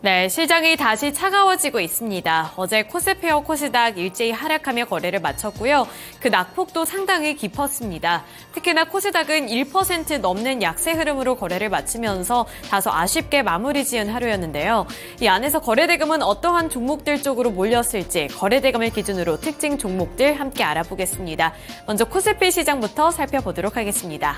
네, 시장이 다시 차가워지고 있습니다. 어제 코스피와 코스닥 일제히 하락하며 거래를 마쳤고요. 그 낙폭도 상당히 깊었습니다. 특히나 코스닥은 1% 넘는 약세 흐름으로 거래를 마치면서 다소 아쉽게 마무리 지은 하루였는데요. 이 안에서 거래대금은 어떠한 종목들 쪽으로 몰렸을지 거래대금을 기준으로 특징 종목들 함께 알아보겠습니다. 먼저 코스피 시장부터 살펴보도록 하겠습니다.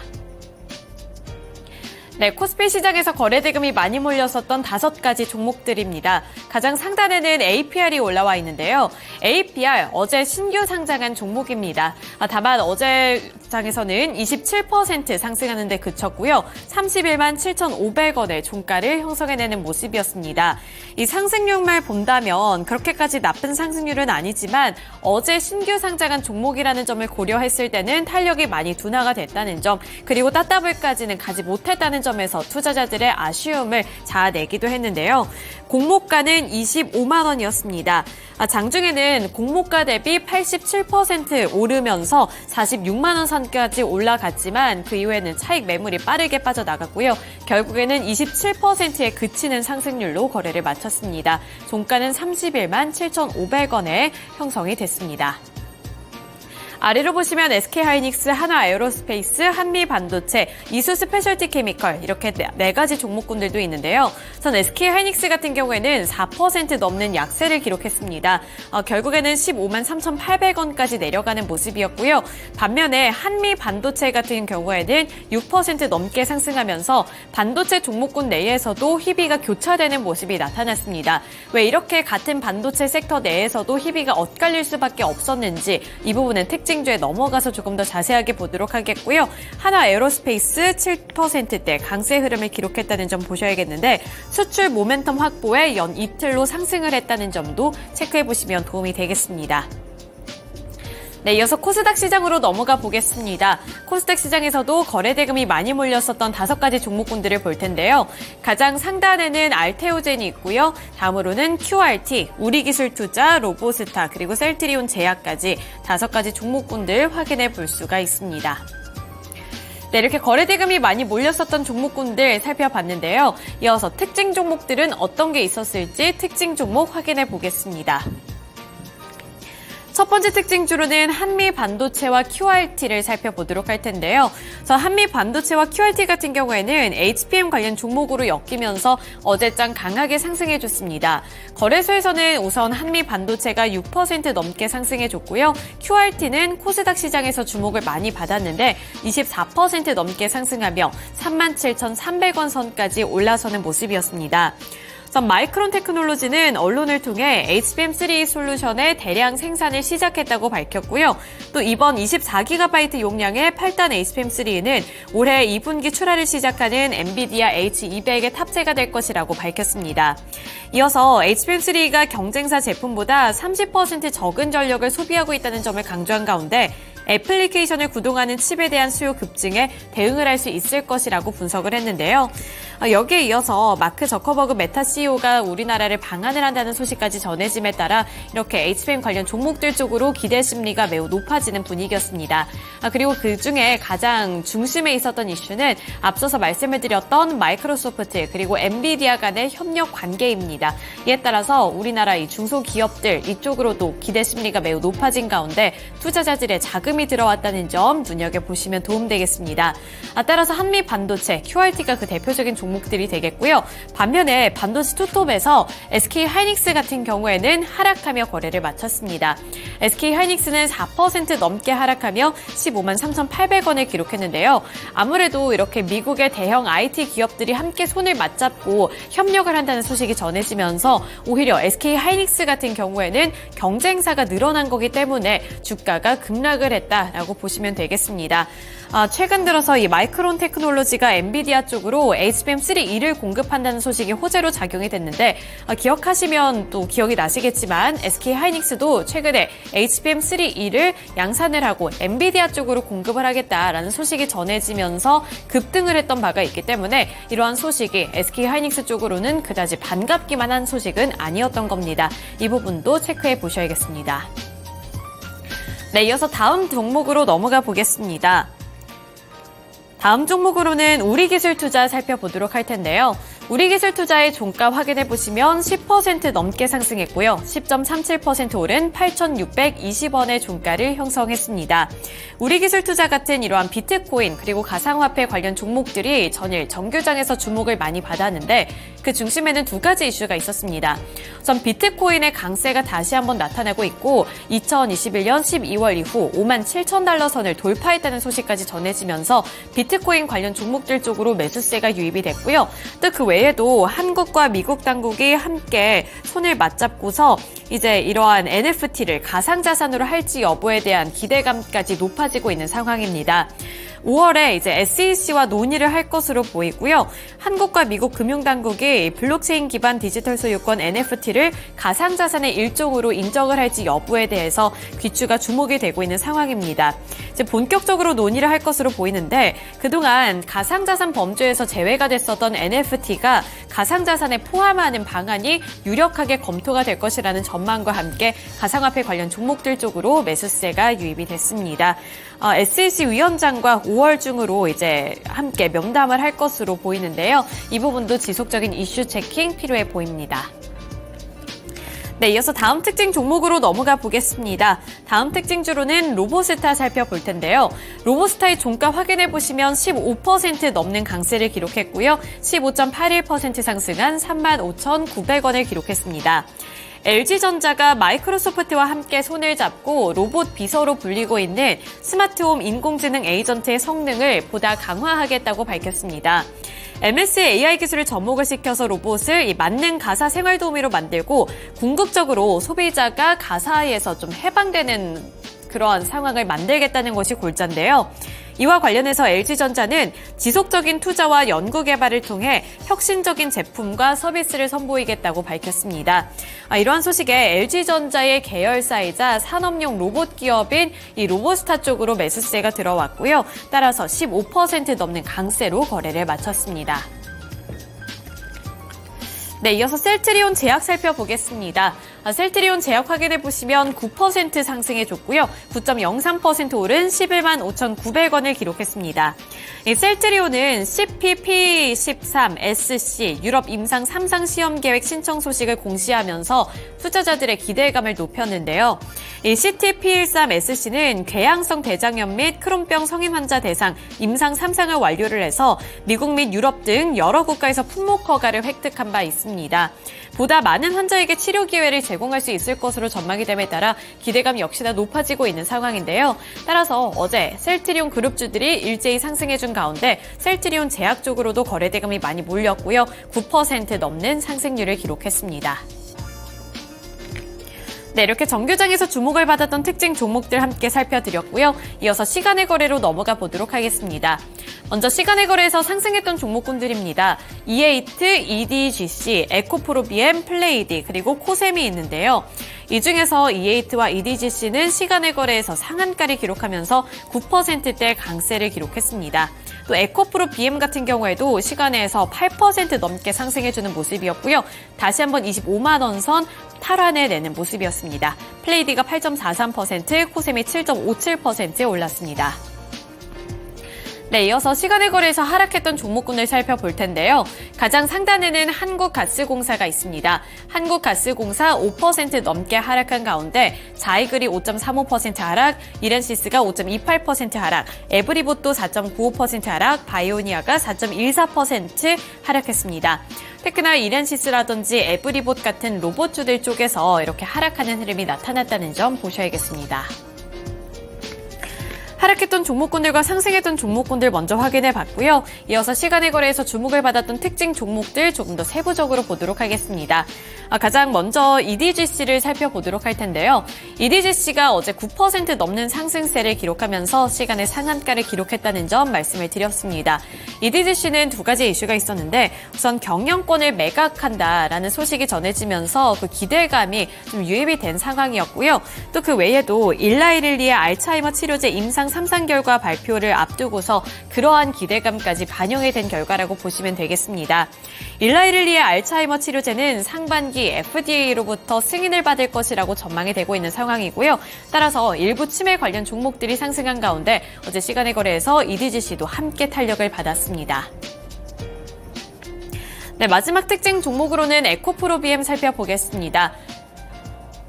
네, 코스피 시장에서 거래대금이 많이 몰렸었던 5가지 종목들입니다. 가장 상단에는 APR이 올라와 있는데요. APR 어제 신규 상장한 종목입니다. 다만 어제 장에서는 27% 상승하는 데 그쳤고요. 31만 7,500원의 종가를 형성해내는 모습이었습니다. 이 상승률만 본다면 그렇게까지 나쁜 상승률은 아니지만 어제 신규 상장한 종목이라는 점을 고려했을 때는 탄력이 많이 둔화가 됐다는 점, 그리고 따따블까지는 가지 못했다는 점에서 투자자들의 아쉬움을 자아내기도 했는데요. 공모가는 25만 원이었습니다. 장중에는 공모가 대비 87% 오르면서 46만 원 선까지 올라갔지만 그 이후에는 차익 매물이 빠르게 빠져나갔고요. 결국에는 27%에 그치는 상승률로 거래를 마쳤습니다. 종가는 31만 7,500원에 형성이 됐습니다. 아래로 보시면 SK하이닉스, 한화에어로스페이스, 한미반도체, 이수스페셜티 케미컬 이렇게 네 가지 종목군들도 있는데요. 전 SK하이닉스 같은 경우에는 4% 넘는 약세를 기록했습니다. 결국에는 15만 3,800원까지 내려가는 모습이었고요. 반면에 한미반도체 같은 경우에는 6% 넘게 상승하면서 반도체 종목군 내에서도 희비가 교차되는 모습이 나타났습니다. 왜 이렇게 같은 반도체 섹터 내에서도 희비가 엇갈릴 수밖에 없었는지 이 부분은 특징주에 넘어가서 조금 더 자세하게 보도록 하겠고요. 한화에어로스페이스 7%대 강세 흐름을 기록했다는 점 보셔야겠는데 수출 모멘텀 확보에 연 이틀로 상승을 했다는 점도 체크해 보시면 도움이 되겠습니다. 네, 이어서 코스닥 시장으로 넘어가 보겠습니다. 코스닥 시장에서도 거래대금이 많이 몰렸었던 5가지 종목군들을 볼 텐데요. 가장 상단에는 알테오젠이 있고요. 다음으로는 QRT, 우리기술투자, 로보스타, 그리고 셀트리온 제약까지 5가지 종목군들 확인해 볼 수가 있습니다. 네, 이렇게 거래대금이 많이 몰렸었던 종목군들 살펴봤는데요. 이어서 특징 종목들은 어떤 게 있었을지 특징 종목 확인해 보겠습니다. 첫 번째 특징주로는 한미반도체와 QRT를 살펴보도록 할 텐데요. 한미반도체와 QRT 같은 경우에는 HBM 관련 종목으로 엮이면서 어제장 강하게 상승해줬습니다. 거래소에서는 우선 한미반도체가 6% 넘게 상승해줬고요. QRT는 코스닥 시장에서 주목을 많이 받았는데 24% 넘게 상승하며 37,300원 선까지 올라서는 모습이었습니다. 마이크론 테크놀로지는 언론을 통해 HBM3 솔루션의 대량 생산을 시작했다고 밝혔고요. 또 이번 24GB 용량의 8단 HBM3는 올해 2분기 출하를 시작하는 엔비디아 H200에 탑재가 될 것이라고 밝혔습니다. 이어서 HBM3가 경쟁사 제품보다 30% 적은 전력을 소비하고 있다는 점을 강조한 가운데 애플리케이션을 구동하는 칩에 대한 수요 급증에 대응을 할 수 있을 것이라고 분석을 했는데요. 여기에 이어서 마크 저커버그 메타 CEO가 우리나라를 방한을 한다는 소식까지 전해짐에 따라 이렇게 HBM 관련 종목들 쪽으로 기대 심리가 매우 높아지는 분위기였습니다. 그리고 그중에 가장 중심에 있었던 이슈는 앞서서 말씀을 드렸던 마이크로소프트 그리고 엔비디아 간의 협력 관계입니다. 이에 따라서 우리나라 이 중소기업들 이쪽으로도 기대 심리가 매우 높아진 가운데 투자자들의 자금이 들어왔다는 점 눈여겨보시면 도움되겠습니다. 따라서 한미반도체, QRT가 그 대표적인 종목들이 되겠고요. 반면에 반도체 투톱에서 SK하이닉스 같은 경우에는 하락하며 거래를 마쳤습니다. SK하이닉스는 4% 넘게 하락하며 15만 3,800원을 기록했는데요. 아무래도 이렇게 미국의 대형 IT 기업들이 함께 손을 맞잡고 협력을 한다는 소식이 전해지면서 오히려 SK하이닉스 같은 경우에는 경쟁사가 늘어난 거기 때문에 주가가 급락을 했다. 하겠다라고 보시면 되겠습니다. 최근 들어서 이 마이크론 테크놀로지가 엔비디아 쪽으로 HBM3E를 공급한다는 소식이 호재로 작용이 됐는데 기억하시면 또 기억이 나시겠지만 SK 하이닉스도 최근에 HBM3E를 양산을 하고 엔비디아 쪽으로 공급을 하겠다라는 소식이 전해지면서 급등을 했던 바가 있기 때문에 이러한 소식이 SK 하이닉스 쪽으로는 그다지 반갑기만 한 소식은 아니었던 겁니다. 이 부분도 체크해 보셔야겠습니다. 네, 이어서 다음 종목으로 넘어가 보겠습니다. 다음 종목으로는 우리기술투자 살펴보도록 할 텐데요. 우리기술투자의 종가 확인해 보시면 10% 넘게 상승했고요. 10.37% 오른 8,620원의 종가를 형성했습니다. 우리기술투자 같은 이러한 비트코인 그리고 가상화폐 관련 종목들이 전일 정규장에서 주목을 많이 받았는데 그 중심에는 두 가지 이슈가 있었습니다. 우선 비트코인의 강세가 다시 한번 나타나고 있고 2021년 12월 이후 57,000달러 선을 돌파했다는 소식까지 전해지면서 비트코인 관련 종목들 쪽으로 매수세가 유입이 됐고요. 또 그 외에도 한국과 미국 당국이 함께 손을 맞잡고서 이제 이러한 NFT를 가상자산으로 할지 여부에 대한 기대감까지 높아지고 있는 상황입니다. 5월에 이제 SEC와 논의를 할 것으로 보이고요. 한국과 미국 금융당국이 블록체인 기반 디지털 소유권 NFT를 가상자산의 일종으로 인정을 할지 여부에 대해서 귀추가 주목이 되고 있는 상황입니다. 이제 본격적으로 논의를 할 것으로 보이는데 그동안 가상자산 범주에서 제외가 됐었던 NFT가 가상자산에 포함하는 방안이 유력하게 검토가 될 것이라는 전망과 함께 가상화폐 관련 종목들 쪽으로 매수세가 유입이 됐습니다. SEC 위원장과 5월 중으로 이제 함께 면담을 할 것으로 보이는데요. 이 부분도 지속적인 이슈 체킹 필요해 보입니다. 네, 이어서 다음 특징 종목으로 넘어가 보겠습니다. 다음 특징주로는 로보스타 살펴볼 텐데요. 로보스타의 종가 확인해 보시면 15% 넘는 강세를 기록했고요. 15.81% 상승한 35,900원을 기록했습니다. LG전자가 마이크로소프트와 함께 손을 잡고 로봇 비서로 불리고 있는 스마트홈 인공지능 에이전트의 성능을 보다 강화하겠다고 밝혔습니다. MS의 AI 기술을 접목을 시켜서 로봇을 만능 가사 생활도우미로 만들고 궁극적으로 소비자가 가사에서 좀 해방되는 그러한 상황을 만들겠다는 것이 골자인데요. 이와 관련해서 LG전자는 지속적인 투자와 연구개발을 통해 혁신적인 제품과 서비스를 선보이겠다고 밝혔습니다. 이러한 소식에 LG전자의 계열사이자 산업용 로봇 기업인 이 로보스타 쪽으로 매수세가 들어왔고요. 따라서 15% 넘는 강세로 거래를 마쳤습니다. 네, 이어서 셀트리온 제약 살펴보겠습니다. 셀트리온 제약 확인해 보시면 9% 상승해줬고요. 9.03% 오른 11만 5,900원을 기록했습니다. 셀트리온은 CPP13SC 유럽 임상 3상 시험 계획 신청 소식을 공시하면서 투자자들의 기대감을 높였는데요. 이 CTP13SC는 궤양성 대장염 및 크론병 성인 환자 대상 임상 3상을 완료를 해서 미국 및 유럽 등 여러 국가에서 품목 허가를 획득한 바 있습니다. 보다 많은 환자에게 치료 기회를 제공할 수 있을 것으로 전망이 됨에 따라 기대감이 역시나 높아지고 있는 상황인데요. 따라서 어제 셀트리온 그룹주들이 일제히 상승해준 가운데 셀트리온 제약 쪽으로도 거래 대금이 많이 몰렸고요. 9% 넘는 상승률을 기록했습니다. 네, 이렇게 정규장에서 주목을 받았던 특징 종목들 함께 살펴드렸고요. 이어서 시간의 거래로 넘어가 보도록 하겠습니다. 먼저 시간의 거래에서 상승했던 종목군들입니다. 이에이트, EDGC, 에코프로비엠, 플레이디, 그리고 코셈이 있는데요. 이 중에서 이에이트와 EDGC는 시간의 거래에서 상한가를 기록하면서 9%대 강세를 기록했습니다. 또 에코프로비엠 같은 경우에도 시간에서 8% 넘게 상승해주는 모습이었고요. 다시 한번 25만 원 선 탈환해내는 모습이었습니다. 플레이디가 8.43%, 코셈이 7.57% 올랐습니다. 네, 이어서 시간의 거래에서 하락했던 종목군을 살펴볼 텐데요. 가장 상단에는 한국가스공사가 있습니다. 한국가스공사 5% 넘게 하락한 가운데 자이글이 5.35% 하락, 이렌시스가 5.28% 하락, 에브리봇도 4.95% 하락, 바이오니아가 4.14% 하락했습니다. 특히나 이렌시스라든지 에브리봇 같은 로봇주들 쪽에서 이렇게 하락하는 흐름이 나타났다는 점 보셔야겠습니다. 하락했던 종목군들과 상승했던 종목군들 먼저 확인해 봤고요. 이어서 시간의 거래에서 주목을 받았던 특징 종목들 조금 더 세부적으로 보도록 하겠습니다. 가장 먼저 EDGC를 살펴보도록 할 텐데요. EDGC가 어제 9% 넘는 상승세를 기록하면서 시간의 상한가를 기록했다는 점 말씀을 드렸습니다. EDGC는 두 가지 이슈가 있었는데 우선 경영권을 매각한다라는 소식이 전해지면서 그 기대감이 좀 유입이 된 상황이었고요. 또 그 외에도 일라이릴리의 알츠하이머 치료제 임상 3상 결과 발표를 앞두고서 그러한 기대감까지 반영이 된 결과라고 보시면 되겠습니다. 일라이릴리의 알츠하이머 치료제는 상반기 FDA로부터 승인을 받을 것이라고 전망이 되고 있는 상황이고요. 따라서 일부 치매 관련 종목들이 상승한 가운데 어제 시간의 거래에서 EDGC도 함께 탄력을 받았습니다. 네, 마지막 특징 종목으로는 에코프로비엠 살펴보겠습니다.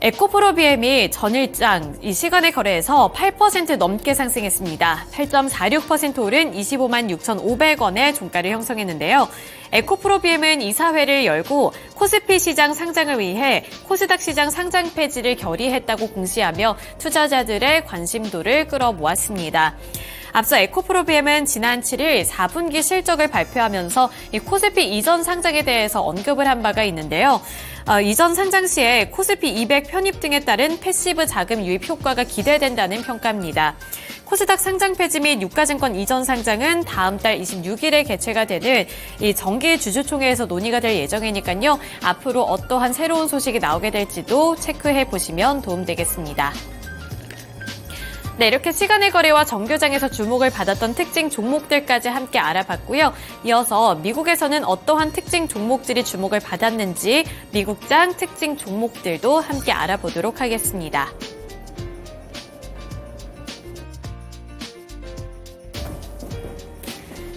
에코프로비엠이 전일장 이 시간의 거래에서 8% 넘게 상승했습니다. 8.46% 오른 25만 6,500원의 종가를 형성했는데요. 에코프로비엠은 이사회를 열고 코스피 시장 상장을 위해 코스닥 시장 상장 폐지를 결의했다고 공시하며 투자자들의 관심도를 끌어모았습니다. 앞서 에코프로비엠은 지난 7일 4분기 실적을 발표하면서 이 코스피 이전 상장에 대해서 언급을 한 바가 있는데요. 이전 상장 시에 코스피 200 편입 등에 따른 패시브 자금 유입 효과가 기대된다는 평가입니다. 코스닥 상장 폐지 및 유가증권 이전 상장은 다음 달 26일에 개최가 되는 이 정기 주주총회에서 논의가 될 예정이니까요. 앞으로 어떠한 새로운 소식이 나오게 될지도 체크해 보시면 도움되겠습니다. 네, 이렇게 시간의 거래와 정교장에서 주목을 받았던 특징 종목들까지 함께 알아봤고요. 이어서 미국에서는 어떠한 특징 종목들이 주목을 받았는지 미국장 특징 종목들도 함께 알아보도록 하겠습니다.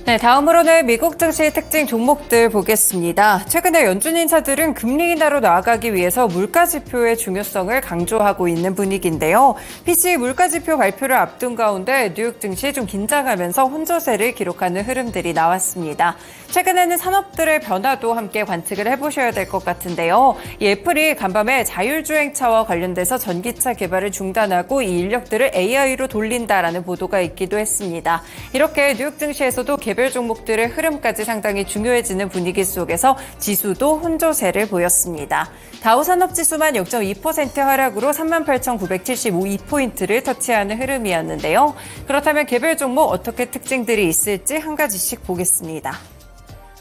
네, 다음으로는 미국 증시 특징 종목들 보겠습니다. 최근에 연준 인사들은 금리 인하로 나아가기 위해서 물가 지표의 중요성을 강조하고 있는 분위기인데요. PCE 물가 지표 발표를 앞둔 가운데 뉴욕 증시 좀 긴장하면서 혼조세를 기록하는 흐름들이 나왔습니다. 최근에는 산업들의 변화도 함께 관측을 해보셔야 될 것 같은데요. 이 애플이 간밤에 자율주행차와 관련돼서 전기차 개발을 중단하고 이 인력들을 AI로 돌린다라는 보도가 있기도 했습니다. 이렇게 뉴욕 증시에서도 개별 종목들의 흐름까지 상당히 중요해지는 분위기 속에서 지수도 혼조세를 보였습니다. 다우산업지수만 0.2% 하락으로 38,975포인트를 터치하는 흐름이었는데요. 그렇다면 개별 종목 어떻게 특징들이 있을지 한 가지씩 보겠습니다.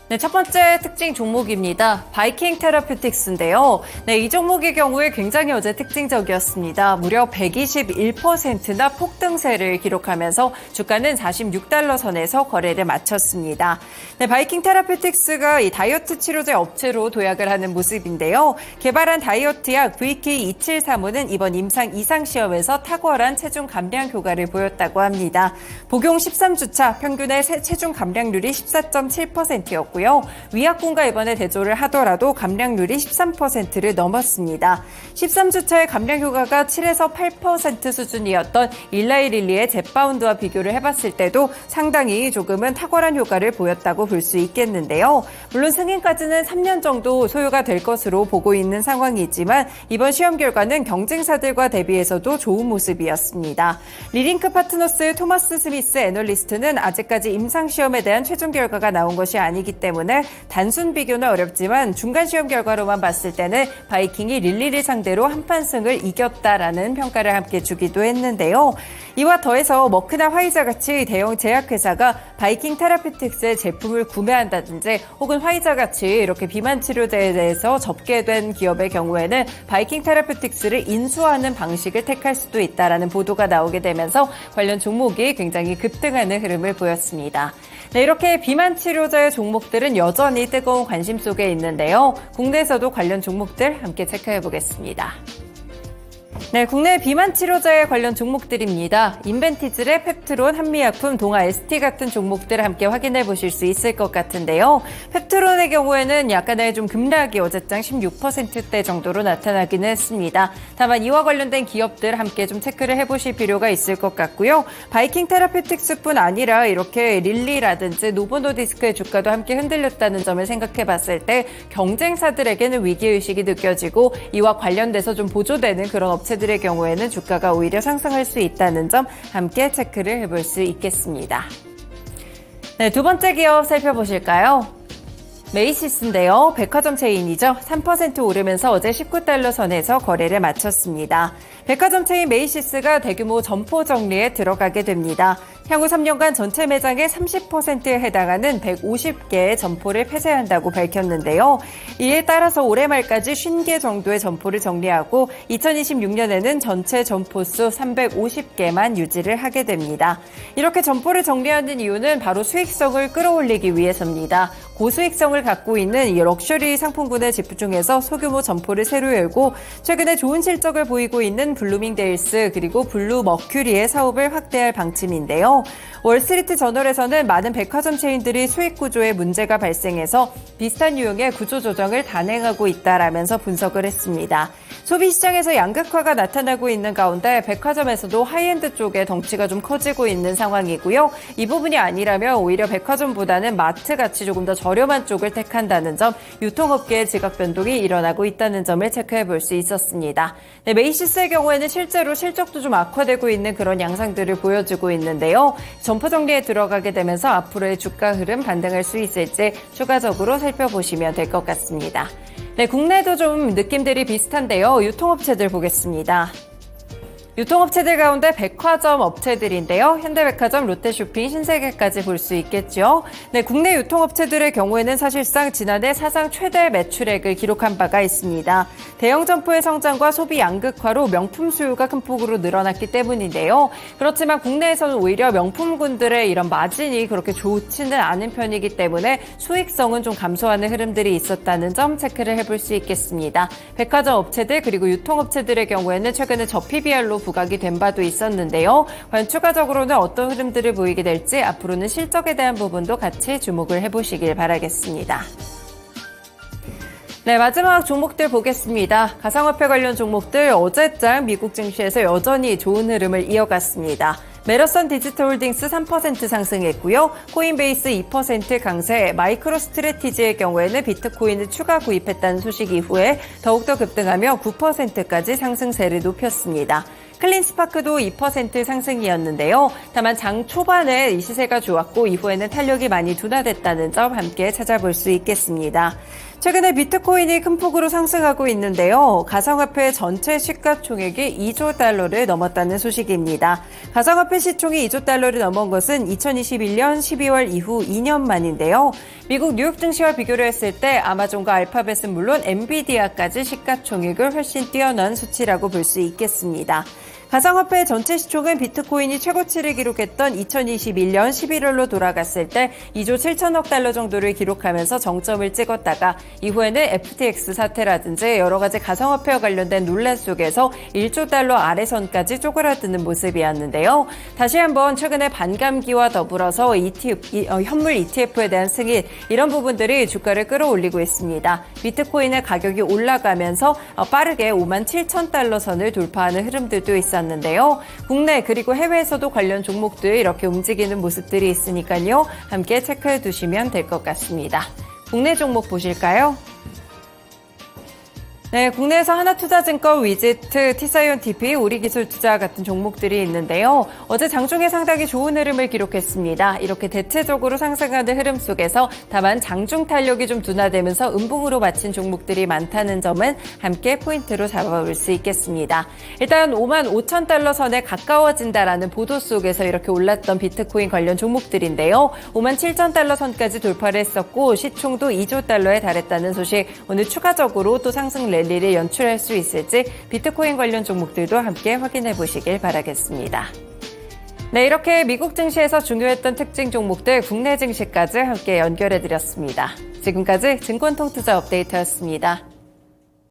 네, 첫 번째 특징 종목입니다. 바이킹 테라퓨틱스인데요. 네, 이 종목의 경우에 굉장히 어제 특징적이었습니다. 무려 121%나 폭등세를 기록하면서 주가는 46달러 선에서 거래를 마쳤습니다. 네, 바이킹 테라퓨틱스가 이 다이어트 치료제 업체로 도약을 하는 모습인데요. 개발한 다이어트약 VK2735는 이번 임상 이상 시험에서 탁월한 체중 감량 효과를 보였다고 합니다. 복용 13주차 평균의 체중 감량률이 14.7%였고요. 위약군과 이번에 대조를 하더라도 감량률이 13%를 넘었습니다. 13주차의 감량 효과가 7에서 8% 수준이었던 일라이릴리의 젯바운드와 비교를 해봤을 때도 상당히 조금은 탁월한 효과를 보였다고 볼 수 있겠는데요. 물론 승인까지는 3년 정도 소요가 될 것으로 보고 있는 상황이지만 이번 시험 결과는 경쟁사들과 대비해서도 좋은 모습이었습니다. 리링크 파트너스의 토마스 스미스 애널리스트는 아직까지 임상시험에 대한 최종 결과가 나온 것이 아니기 때문에 단순 비교는 어렵지만 중간 시험 결과로만 봤을 때는 바이킹이 릴리를 상대로 한판승을 이겼다라는 평가를 함께 주기도 했는데요. 이와 더해서 머크나 화이자같이 대형 제약회사가 바이킹 테라퓨틱스의 제품을 구매한다든지 혹은 화이자같이 이렇게 비만 치료제에 대해서 접게된 기업의 경우에는 바이킹 테라퓨틱스를 인수하는 방식을 택할 수도 있다라는 보도가 나오게 되면서 관련 종목이 굉장히 급등하는 흐름을 보였습니다. 네, 이렇게 비만 치료제 종목들은 여전히 뜨거운 관심 속에 있는데요. 국내에서도 관련 종목들 함께 체크해 보겠습니다. 네, 국내 비만 치료제 관련 종목들입니다. 인벤티즐의 펩트론, 한미약품, 동아 ST 같은 종목들을 함께 확인해 보실 수 있을 것 같은데요. 펩트론의 경우에는 약간의 좀 급락이 어제장 16%대 정도로 나타나기는 했습니다. 다만 이와 관련된 기업들 함께 좀 체크를 해보실 필요가 있을 것 같고요. 바이킹 테라퓨틱스뿐 아니라 이렇게 릴리라든지 노보노디스크의 주가도 함께 흔들렸다는 점을 생각해 봤을 때 경쟁사들에게는 위기의식이 느껴지고 이와 관련돼서 좀 보조되는 그런 업체들 업체들의 경우에는 주가가 오히려 상승할 수 있다는 점 함께 체크를 해볼 수 있겠습니다. 네, 두 번째 기업 살펴보실까요? 메이시스인데요. 백화점 체인이죠. 3% 오르면서 어제 19달러 선에서 거래를 마쳤습니다. 백화점 체인 메이시스가 대규모 점포 정리에 들어가게 됩니다. 향후 3년간 전체 매장의 30%에 해당하는 150개의 점포를 폐쇄한다고 밝혔는데요. 이에 따라서 올해 말까지 50개 정도의 점포를 정리하고 2026년에는 전체 점포 수 350개만 유지를 하게 됩니다. 이렇게 점포를 정리하는 이유는 바로 수익성을 끌어올리기 위해서입니다. 고수익성을 갖고 있는 이 럭셔리 상품군에 집중해서 소규모 점포를 새로 열고 최근에 좋은 실적을 보이고 있는 블루밍데일스 그리고 블루 머큐리의 사업을 확대할 방침인데요. 월스트리트 저널에서는 많은 백화점 체인들이 수익 구조에 문제가 발생해서 비슷한 유형의 구조 조정을 단행하고 있다라면서 분석을 했습니다. 소비 시장에서 양극화가 나타나고 있는 가운데 백화점에서도 하이엔드 쪽에 덩치가 좀 커지고 있는 상황이고요. 이 부분이 아니라면 오히려 백화점보다는 마트같이 조금 더 저렴한 쪽을 택한다는 점, 유통업계의 지각 변동이 일어나고 있다는 점을 체크해 볼 수 있었습니다. 네, 메이시스의 경우에는 실제로 실적도 좀 악화되고 있는 그런 양상들을 보여주고 있는데요. 점포 정리에 들어가게 되면서 앞으로의 주가 흐름 반등할 수 있을지 추가적으로 살펴보시면 될 것 같습니다. 네, 국내도 좀 느낌들이 비슷한데요. 유통업체들 보겠습니다. 유통업체들 가운데 백화점 업체들인데요. 현대백화점, 롯데쇼핑, 신세계까지 볼 수 있겠죠. 네, 국내 유통업체들의 경우에는 사실상 지난해 사상 최대 매출액을 기록한 바가 있습니다. 대형 점포의 성장과 소비 양극화로 명품 수요가 큰 폭으로 늘어났기 때문인데요. 그렇지만 국내에서는 오히려 명품군들의 이런 마진이 그렇게 좋지는 않은 편이기 때문에 수익성은 좀 감소하는 흐름들이 있었다는 점 체크를 해볼 수 있겠습니다. 백화점 업체들 그리고 유통업체들의 경우에는 최근에 저PBR로 부각이 된 바도 있었는데요. 과연 추가적으로는 어떤 흐름들을 보이게 될지 앞으로는 실적에 대한 부분도 같이 주목을 해보시길 바라겠습니다. 네, 마지막 종목들 보겠습니다. 가상화폐 관련 종목들 어제장 미국 증시에서 여전히 좋은 흐름을 이어갔습니다. 메러선 디지털홀딩스 3% 상승했고요. 코인베이스 2% 강세, 마이크로 스트래티지의 경우에는 비트코인을 추가 구입했다는 소식 이후에 더욱더 급등하며 9%까지 상승세를 높였습니다. 클린스파크도 2% 상승이었는데요. 다만 장 초반에 이 시세가 좋았고 이후에는 탄력이 많이 둔화됐다는 점 함께 찾아볼 수 있겠습니다. 최근에 비트코인이 큰 폭으로 상승하고 있는데요. 가상화폐 전체 시가총액이 2조 달러를 넘었다는 소식입니다. 가상화폐 시총이 2조 달러를 넘은 것은 2021년 12월 이후 2년 만인데요. 미국 뉴욕 증시와 비교를 했을 때 아마존과 알파벳은 물론 엔비디아까지 시가총액을 훨씬 뛰어난 수치라고 볼 수 있겠습니다. 가상화폐 전체 시총은 비트코인이 최고치를 기록했던 2021년 11월로 돌아갔을 때 2조 7천억 달러 정도를 기록하면서 정점을 찍었다가 이후에는 FTX 사태라든지 여러 가지 가상화폐와 관련된 논란 속에서 1조 달러 아래선까지 쪼그라드는 모습이었는데요. 다시 한번 최근에 반감기와 더불어서 현물 ETF에 대한 승인 이런 부분들이 주가를 끌어올리고 있습니다. 비트코인의 가격이 올라가면서 빠르게 5만 7천 달러 선을 돌파하는 흐름들도 있었는데요. 국내 그리고 해외에서도 관련 종목들 이렇게 움직이는 모습들이 있으니까요. 함께 체크해 두시면 될 것 같습니다. 국내 종목 보실까요? 네, 국내에서 하나투자증권, 위지트, 티사이언TP, 우리기술투자 같은 종목들이 있는데요. 어제 장중에 상당히 좋은 흐름을 기록했습니다. 이렇게 대체적으로 상승하는 흐름 속에서 다만 장중 탄력이 좀 둔화되면서 음봉으로 마친 종목들이 많다는 점은 함께 포인트로 잡아볼 수 있겠습니다. 일단 5만 5천 달러 선에 가까워진다라는 보도 속에서 이렇게 올랐던 비트코인 관련 종목들인데요. 5만 7천 달러 선까지 돌파를 했었고 시총도 2조 달러에 달했다는 소식, 오늘 추가적으로 또 상승 랠리를 연출할 수 있을지 비트코인 관련 종목들도 함께 확인해 보시길 바라겠습니다. 네, 이렇게 미국 증시에서 중요했던 특징 종목들 국내 증시까지 함께 연결해 드렸습니다. 지금까지 증권통투자 업데이트였습니다.